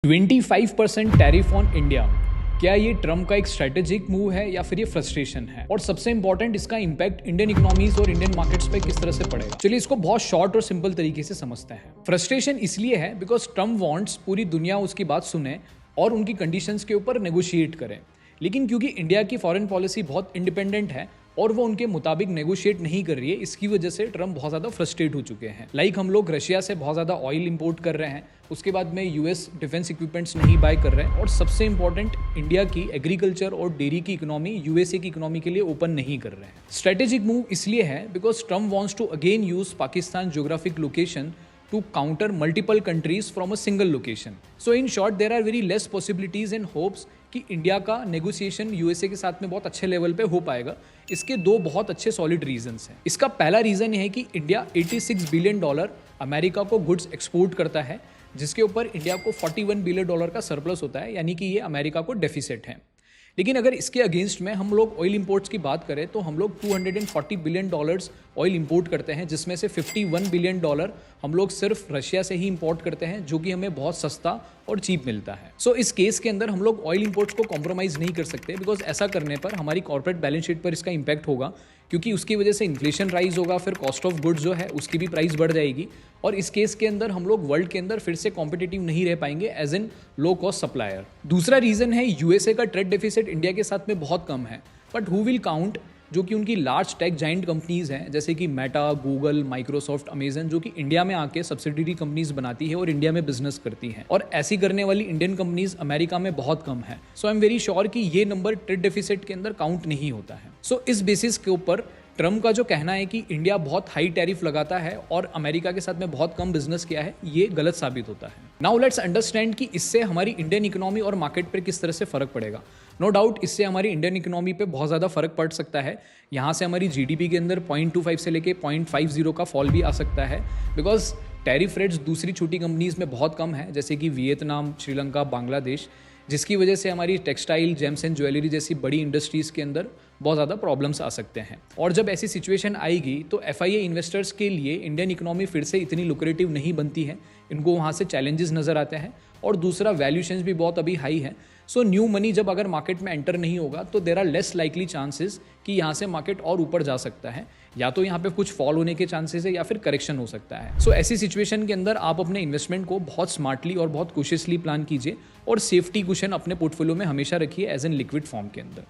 25% tariff on India, क्या ये Trump का एक स्ट्रेटेजिक मूव है या फिर ये फ्रस्ट्रेशन है? और सबसे इंपॉर्टेंट, इसका इंपैक्ट इंडियन इकोनॉमीज और इंडियन मार्केट्स पे किस तरह से पड़ेगा? चलिए इसको बहुत शॉर्ट और सिंपल तरीके से समझते हैं। फ्रस्ट्रेशन इसलिए है बिकॉज ट्रम्प वांट्स पूरी दुनिया उसकी बात सुने और उनकी कंडीशंस के ऊपर नेगोशिएट करे, लेकिन क्योंकि इंडिया की फॉरेन पॉलिसी बहुत इंडिपेंडेंट है और वो उनके मुताबिक नेगोशिएट नहीं कर रही है, इसकी वजह से ट्रम्प बहुत ज़्यादा फ्रस्ट्रेट हो चुके हैं। हम लोग रशिया से बहुत ज़्यादा ऑयल इंपोर्ट कर रहे हैं, उसके बाद में यूएस डिफेंस इक्विपमेंट्स नहीं बाय कर रहे हैं, और सबसे इंपॉर्टेंट, इंडिया की एग्रीकल्चर और डेयरी की इकोनॉमी यूएसए की इकोनॉमी के लिए ओपन नहीं कर रहे हैं। स्ट्रेटेजिक मूव इसलिए है because Trump wants to again use Pakistan geographic location to counter multiple countries from a single location. So in short, there are very less possibilities and hopes कि इंडिया का नेगोशिएशन यूएसए के साथ में बहुत अच्छे level पे हो पाएगा। इसके दो बहुत अच्छे सॉलिड रीजंस हैं। इसका पहला रीजन ये है कि इंडिया $86 बिलियन अमेरिका को गुड्स एक्सपोर्ट करता है, जिसके ऊपर इंडिया को $41 बिलियन का सरप्लस होता है, यानी कि ये अमेरिका को डेफिसिट है। लेकिन अगर इसके अगेंस्ट में हम लोग ऑयल इंपोर्ट्स की बात करें तो हम लोग $240 बिलियन ऑयल इंपोर्ट करते हैं, जिसमें से $51 बिलियन हम लोग सिर्फ रशिया से ही इंपोर्ट करते हैं, जो कि हमें बहुत सस्ता और चीप मिलता है। सो इस केस के अंदर हम लोग ऑयल इंपोर्ट्स को कॉम्प्रोमाइज़ नहीं कर सकते, बिकॉज ऐसा करने पर हमारी कॉर्पोरेट बैलेंस शीट पर इसका इंपैक्ट होगा, क्योंकि उसकी वजह से इन्फ्लेशन राइज होगा, फिर कॉस्ट ऑफ गुड्स जो है उसकी भी प्राइस बढ़ जाएगी, और इस केस के अंदर हम लोग वर्ल्ड के अंदर फिर से कॉम्पिटिटिव नहीं रह पाएंगे as in low cost supplier. दूसरा रीजन है यूएसए का ट्रेड डेफिसिट इंडिया के साथ में बहुत कम है, बट हु विल काउंट जो कि उनकी लार्ज टेक जाइंट कंपनीज हैं, जैसे कि मेटा, गूगल, माइक्रोसॉफ्ट, अमेजन, जो कि इंडिया में आके सब्सिडरी कंपनीज बनाती है और इंडिया में बिजनेस करती हैं, और ऐसी करने वाली इंडियन कंपनीज अमेरिका में बहुत कम है। सो आई एम वेरी श्योर कि ये नंबर ट्रेड डेफिसिट के अंदर काउंट नहीं होता है। सो इस बेसिस के ऊपर ट्रम्प का जो कहना है कि इंडिया बहुत हाई टैरिफ लगाता है और अमेरिका के साथ में बहुत कम बिजनेस किया है, ये गलत साबित होता है। नाउ लेट्स अंडरस्टैंड कि इससे हमारी इंडियन इकोनॉमी और मार्केट पर किस तरह से फर्क पड़ेगा। नो डाउट इससे हमारी इंडियन इकोनॉमी पे बहुत ज़्यादा फर्क पड़ सकता है। यहाँ से हमारी जीडीपी के अंदर 0.25 से लेके 0.50 का फॉल भी आ सकता है, बिकॉज टैरिफ रेट्स दूसरी छोटी कंपनीज में बहुत कम है, जैसे कि वियतनाम, श्रीलंका, बांग्लादेश, जिसकी वजह से हमारी टेक्सटाइल, जेम्स एंड ज्वेलरी जैसी बड़ी इंडस्ट्रीज़ के अंदर बहुत ज़्यादा प्रॉब्लम्स आ सकते हैं। और जब ऐसी सिचुएशन आएगी तो एफआईए इन्वेस्टर्स के लिए इंडियन इकोनॉमी फिर से इतनी लुक्रेटिव नहीं बनती है, इनको वहाँ से चैलेंजेस नज़र आते हैं, और दूसरा वैल्यूशंस भी बहुत अभी हाई है। सो न्यू मनी जब अगर मार्केट में एंटर नहीं होगा तो there are less likely chances कि यहाँ से मार्केट और ऊपर जा सकता है, या तो यहाँ पे कुछ फॉल होने के चांसेस है या फिर करेक्शन हो सकता है। सो ऐसी सिचुएशन के अंदर आप अपने इन्वेस्टमेंट को बहुत स्मार्टली और बहुत कोशियसली प्लान कीजिए, और सेफ्टी कुशन अपने पोर्टफोलियो में हमेशा रखिए एज एन लिक्विड फॉर्म के अंदर।